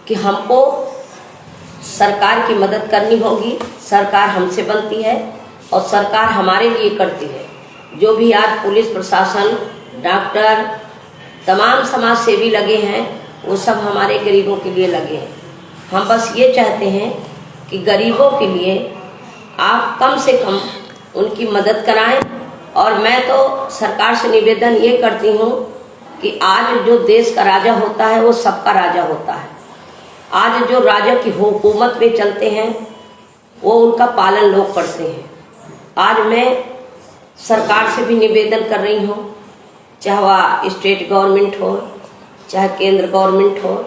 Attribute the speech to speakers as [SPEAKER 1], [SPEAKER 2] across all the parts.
[SPEAKER 1] कि हमको सरकार की मदद करनी होगी। सरकार हमसे बनती है और सरकार हमारे लिए करती है। जो भी आज पुलिस प्रशासन, डॉक्टर, तमाम समाज सेवी लगे हैं, वो सब हमारे गरीबों के लिए लगे हैं। हम बस ये चाहते हैं कि गरीबों के लिए आप कम से कम उनकी मदद कराएं। और मैं तो सरकार से निवेदन ये करती हूँ कि आज जो देश का राजा होता है वो सबका राजा होता है। आज जो राजा की हुकूमत में चलते हैं वो उनका पालन लोग करते हैं। आज मैं सरकार से भी निवेदन कर रही हूँ, चाहे वह स्टेट गवर्नमेंट हो चाहे केंद्र गवर्नमेंट हो,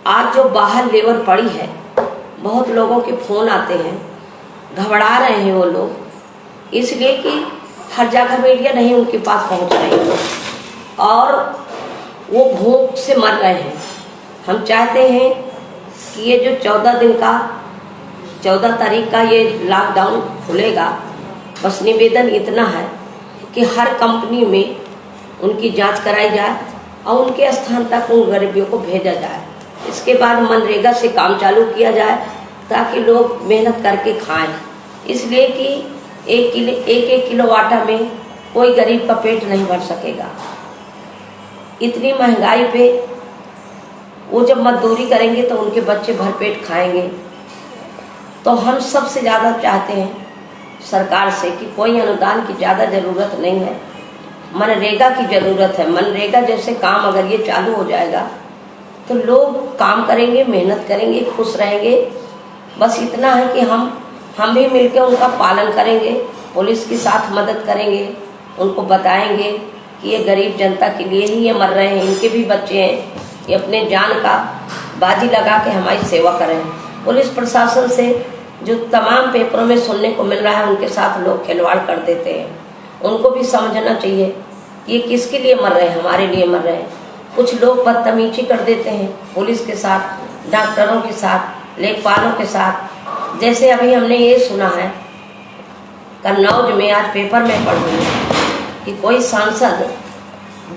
[SPEAKER 1] आज जो बाहर लेबर पड़ी है, बहुत लोगों के फ़ोन आते हैं, घबरा रहे हैं वो लोग, इसलिए कि हर जगह मीडिया नहीं उनके पास पहुंच रही है और वो भूख से मर रहे हैं। हम चाहते हैं कि ये जो 14 तारीख का ये लॉकडाउन खुलेगा, बस निवेदन इतना है कि हर कंपनी में उनकी जांच कराई जाए और उनके स्थान तक उन गरीबियों को भेजा जाए। इसके बाद मनरेगा से काम चालू किया जाए ताकि लोग मेहनत करके खाएं। इसलिए कि एक किलो आटा में कोई गरीब का पेट नहीं भर सकेगा। इतनी महंगाई पे वो जब मजदूरी करेंगे तो उनके बच्चे भरपेट खाएंगे। तो हम सबसे ज़्यादा चाहते हैं सरकार से कि कोई अनुदान की ज़्यादा ज़रूरत नहीं है, मनरेगा की ज़रूरत है। मनरेगा जैसे काम अगर ये चालू हो जाएगा तो लोग काम करेंगे, मेहनत करेंगे, खुश रहेंगे। बस इतना है कि हम भी मिलकर उनका पालन करेंगे, पुलिस के साथ मदद करेंगे, उनको बताएंगे कि ये गरीब जनता के लिए ही ये मर रहे हैं, इनके भी बच्चे हैं, ये अपने जान का बाजी लगा के हमारी सेवा करें। पुलिस प्रशासन से जो तमाम पेपरों में सुनने को मिल रहा है, उनके साथ लोग खिलवाड़ कर देते हैं। उनको भी समझना चाहिए कि ये किसके लिए मर रहे हैं, हमारे लिए मर रहे हैं। कुछ लोग बदतमीजी कर देते हैं पुलिस के साथ, डॉक्टरों के साथ, लेखपालों के साथ। जैसे अभी हमने ये सुना है कन्नौज में, आज पेपर में पढ़ रही है कि कोई सांसद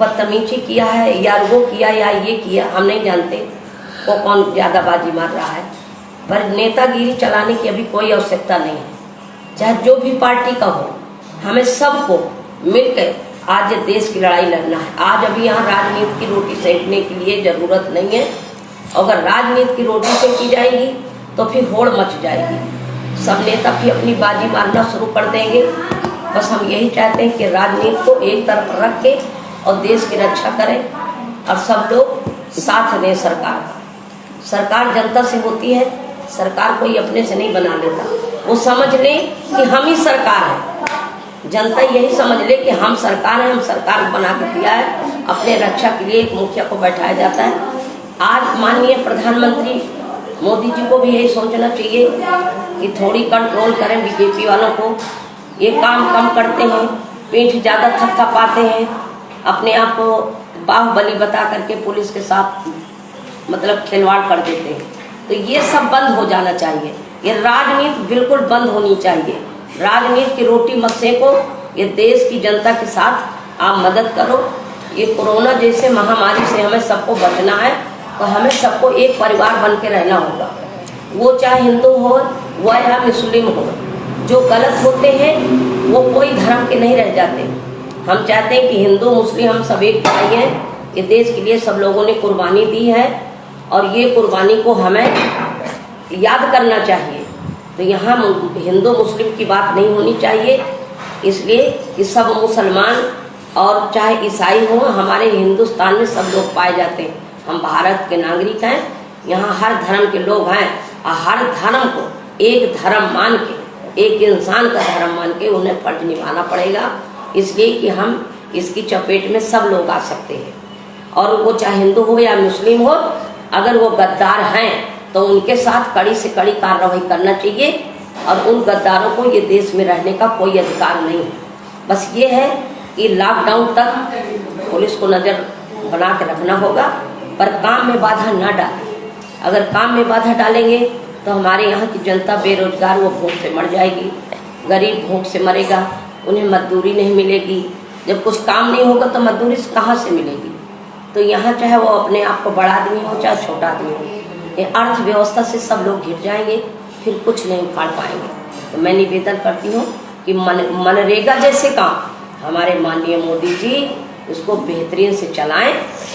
[SPEAKER 1] बदतमीजी किया है या वो किया या ये किया, हम नहीं जानते वो कौन ज़्यादा बाजी मार रहा है। पर नेतागिरी चलाने की अभी कोई आवश्यकता नहीं है। चाहे जो भी पार्टी का हो, हमें सबको मिलकर आज ये देश की लड़ाई लड़ना है। आज अभी यहाँ राजनीति की रोटी सेकने के लिए ज़रूरत नहीं है। अगर राजनीति की रोटी सेकी जाएगी तो फिर होड़ मच जाएगी, सब नेता फिर अपनी बाजी मारना शुरू कर देंगे। बस हम यही चाहते हैं कि राजनीति को एक तरफ रख के और देश की रक्षा करें और सब लोग साथ दें सरकार का। सरकार जनता से होती है, सरकार कोई अपने से नहीं बना लेता। वो समझ लें कि हम ही सरकार है, जनता यही समझ ले कि हम सरकार हैं, हम सरकार बना के दिया है। अपने रक्षा के लिए एक मुखिया को बैठाया जाता है। आज माननीय प्रधानमंत्री मोदी जी को भी यही सोचना चाहिए कि थोड़ी कंट्रोल करें बीजेपी वालों को। ये काम कम करते हैं, पीठ ज़्यादा थपथपाते हैं, अपने आप को बाहुबली बता करके पुलिस के साथ मतलब खिलवाड़ कर देते हैं। तो ये सब बंद हो जाना चाहिए। ये राजनीति बिल्कुल बंद होनी चाहिए। राजनीति की रोटी मत सेको, ये देश की जनता के साथ आप मदद करो। ये कोरोना जैसे महामारी से हमें सबको बचना है, तो हमें सबको एक परिवार बन के रहना होगा। वो चाहे हिंदू हो वो या मुस्लिम हो, जो गलत होते हैं वो कोई धर्म के नहीं रह जाते। हम चाहते हैं कि हिंदू मुस्लिम हम सब एक भाई हैं। ये देश के लिए सब लोगों ने कुर्बानी दी है और ये कुर्बानी को हमें याद करना चाहिए। तो यहाँ हिंदू मुस्लिम की बात नहीं होनी चाहिए, इसलिए कि सब मुसलमान और चाहे ईसाई हों, हमारे हिंदुस्तान में सब लोग पाए जाते हैं। हम भारत के नागरिक हैं, यहाँ हर धर्म के लोग हैं और हर धर्म को एक धर्म मान के, एक इंसान का धर्म मान के उन्हें फर्ज निभाना पड़ेगा। इसलिए कि हम इसकी चपेट में सब लोग आ सकते हैं। और वो चाहे हिंदू हो या मुस्लिम हो, अगर वो गद्दार हैं तो उनके साथ कड़ी से कड़ी कार्रवाई करना चाहिए और उन गद्दारों को ये देश में रहने का कोई अधिकार नहीं है। बस ये है कि लॉकडाउन तक पुलिस को नज़र बना के रखना होगा, पर काम में बाधा ना डालें। अगर काम में बाधा डालेंगे तो हमारे यहाँ की जनता बेरोजगार, वो भूख से मर जाएगी। गरीब भूख से मरेगा, उन्हें मजदूरी नहीं मिलेगी। जब कुछ काम नहीं होगा तो मजदूरी कहाँ से मिलेगी। तो यहाँ चाहे वो अपने आप को बड़ा आदमी हो चाहे छोटा आदमी हो, ये अर्थव्यवस्था से सब लोग घिर जाएंगे, फिर कुछ नहीं उखाड़ पाएंगे। तो मैं निवेदन करती हूँ कि मनरेगा जैसे काम हमारे माननीय मोदी जी उसको बेहतरीन से चलाएं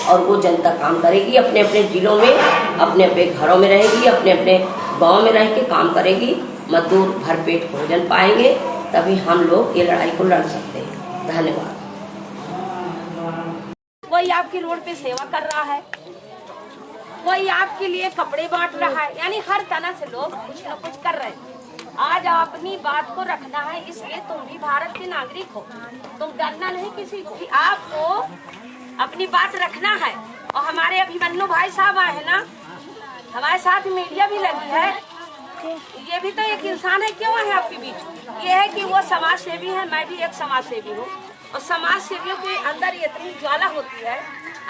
[SPEAKER 1] और वो जनता काम करेगी, अपने अपने जिलों में, अपने अपने घरों में रहेगी, अपने अपने गांव में रह के काम करेगी, मजदूर भरपेट भोजन पाएंगे, तभी हम लोग ये लड़ाई को लड़ सकते हैं। धन्यवाद।
[SPEAKER 2] कोई आपकी रोड पे सेवा कर रहा है, कोई आपके लिए कपड़े बांट रहा है, यानी हर तरह से लोग कुछ न कुछ कर रहे हैं। आज अपनी बात को रखना है, इसलिए तुम भी भारत के नागरिक हो, तुम डरना नहीं किसी को, कि आपको अपनी बात रखना है। और हमारे अभिमन्यु भाई साहब आए हैं ना, हमारे साथ मीडिया भी लगी है, ये भी तो एक इंसान है, क्यों है आपके बीच? ये है कि वो समाज सेवी है, मैं भी एक समाज सेवी हूँ, और समाज सेवियों के अंदर इतनी ज्वाला होती है,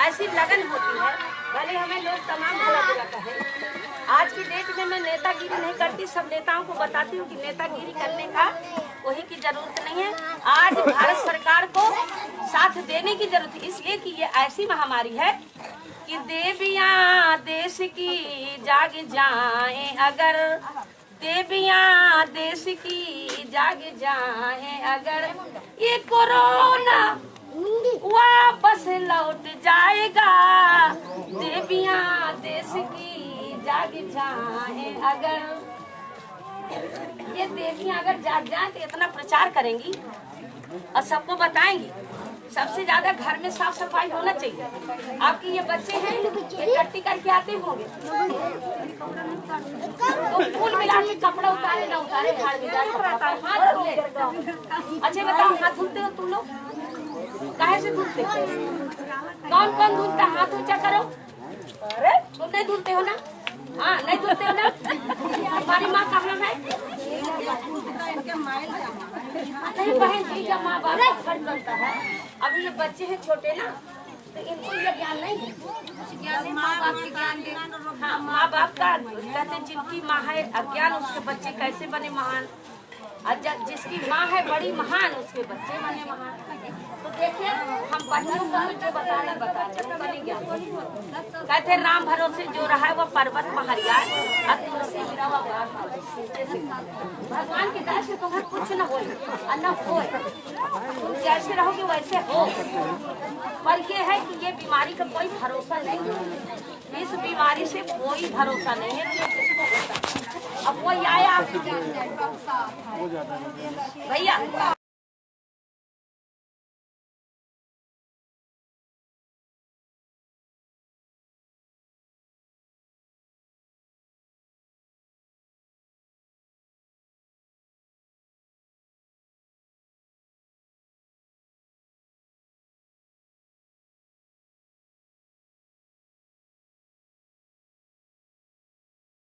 [SPEAKER 2] ऐसी लगन होती है, भले हमें लोग तमाम बुरा बुरा कहें। आज की डेट में मैं नेतागिरी नहीं करती, सब नेताओं को बताती हूँ कि नेतागिरी करने का वही की जरूरत नहीं है। आज भारत सरकार को साथ देने की जरूरत है, इसलिए कि ये ऐसी महामारी है कि देवियां देश की जाग जाए, अगर देवियां देश की जाग जाए, अगर ये कोरोना वापस लौट जाएगा, देवियां देश की जाग जाए, अगर ये देवियां अगर जाग जाए तो इतना प्रचार करेंगी और सबको बताएंगी। सबसे ज्यादा घर में साफ सफाई होना चाहिए। आपके ये बच्चे हैं, ये टट्टी करके आते होंगे, तो कुल मिला के कपड़ा उतारे ना उतारे, झाड़ में जाके हाथ धुले। अच्छा बताओ, हाथ धुलते हो तुम लोग? काहे से धुलते? कौन कौन धुलता? हाथ ऊंचा करो। अरे तुम नहीं धुलते हो ना? हाँ नहीं धुलते हो ना? हमारी माँ कहाँ है? नहीं बहन जी, जब माँ बाप का घर बनता है, अभी ये बच्चे हैं छोटे ना, तो इनको ये ज्ञान नहीं है। माँ बाप के ज्ञान, हाँ माँ बाप का कहते जिनकी माँ है अज्ञान, उसके बच्चे कैसे बने महान, और जिसकी माँ है बड़ी महान, उसके बच्चे बने महान। तो देखिए हम बच्चों को जो बता रहे ज्ञान कहते राम भरोसे जो रहा है वो पर्वत महरिया, भगवान की दया से तुम्हें कुछ न हो न हो, तुम जैसे रहोगे वैसे हो। पर ये है कि ये बीमारी का कोई भरोसा नहीं, इस बीमारी से कोई भरोसा नहीं है। अब कोई आया भैया